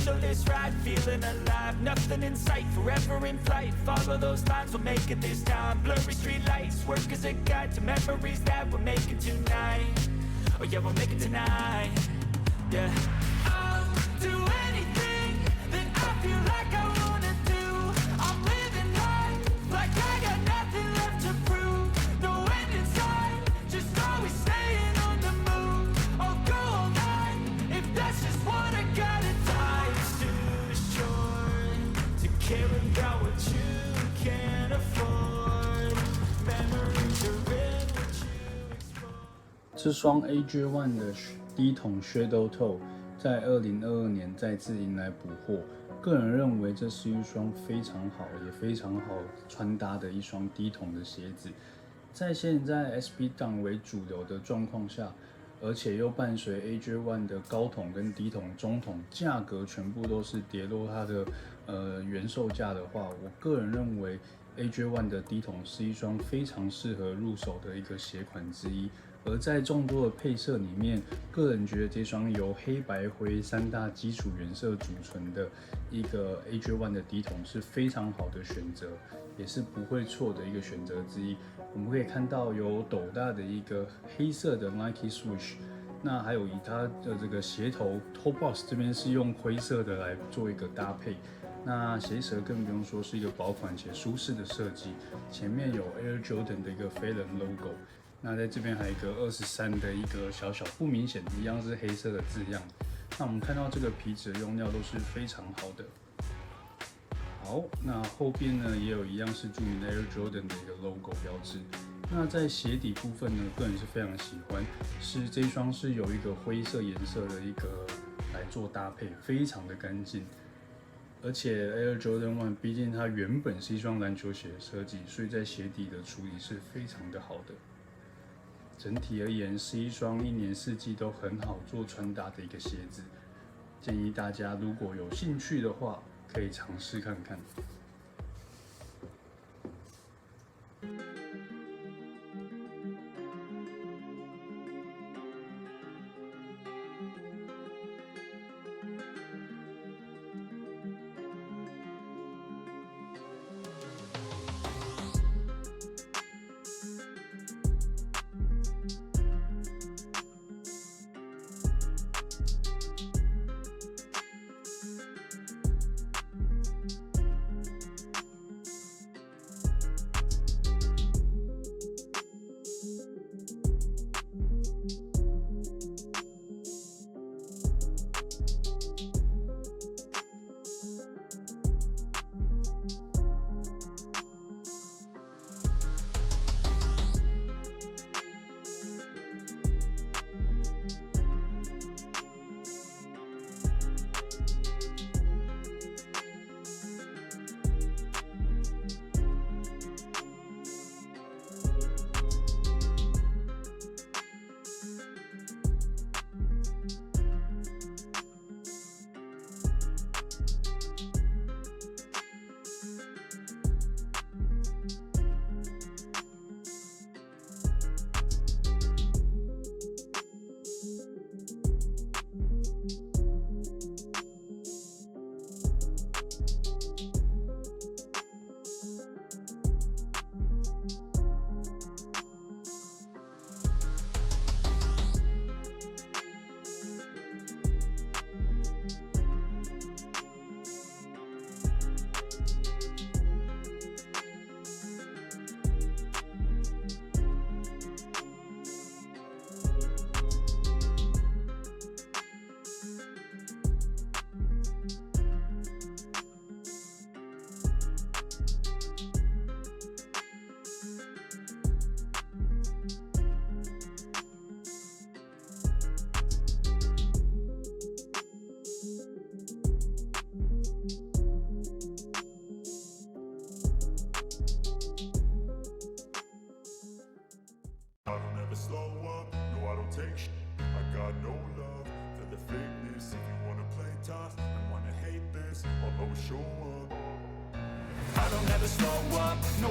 enjoy this ride, feeling alive. Nothing in sight, forever in flight. Follow those lines, we'll make it this time. Blurry street lights, work as a guide to memories that we're making tonight. Oh yeah, we'll make it tonight. Yeah. I'll do anything that I feel like I wanna do. I'm living life like I got nothing left to prove. No end in sight, just always staying on the move. I'll go all night if that's just what I gotta do. Life's too short to care about what you can't afford. Memories are in what you explore. 这双 AJ1 的低筒 Shadow Toe 在2022年再次迎来补货，个人认为这是一双非常好也非常好穿搭的一双低筒的鞋子。在现在 SB 档为主流的状况下，而且又伴随 AJ1 的高筒跟低筒、中筒价格全部都是跌落它的原售价的话，我个人认为 AJ1 的低筒是一双非常适合入手的一个鞋款之一。而在众多的配色里面，个人觉得这双由黑白灰三大基础原色组成的一个 AJ1 的低筒是非常好的选择，也是不会错的一个选择之一。我们可以看到有斗大的一个黑色的 Nike Swoosh， 那还有以它的这个鞋头 Toe Box 这边是用灰色的来做一个搭配。那鞋舌更不用说是一个薄款且舒适的设计，前面有 Air Jordan 的一个飞人 logo。那在这边还有一个23的一个小不明显，一样是黑色的字样。那我们看到这个皮质的用料都是非常好的。好，那后边呢也有一样是著名的 Air Jordan 的一个 logo 标志。那在鞋底部分呢，个人是非常喜欢，是这双是有一个灰色颜色的一个来做搭配，非常的干净。而且 Air Jordan 1毕竟它原本是一双篮球鞋的设计，所以在鞋底的处理是非常的好的。整体而言是一双一年四季都很好做穿搭的一个鞋子，建议大家如果有兴趣的话，可以尝试看看。I don't ever slow up, no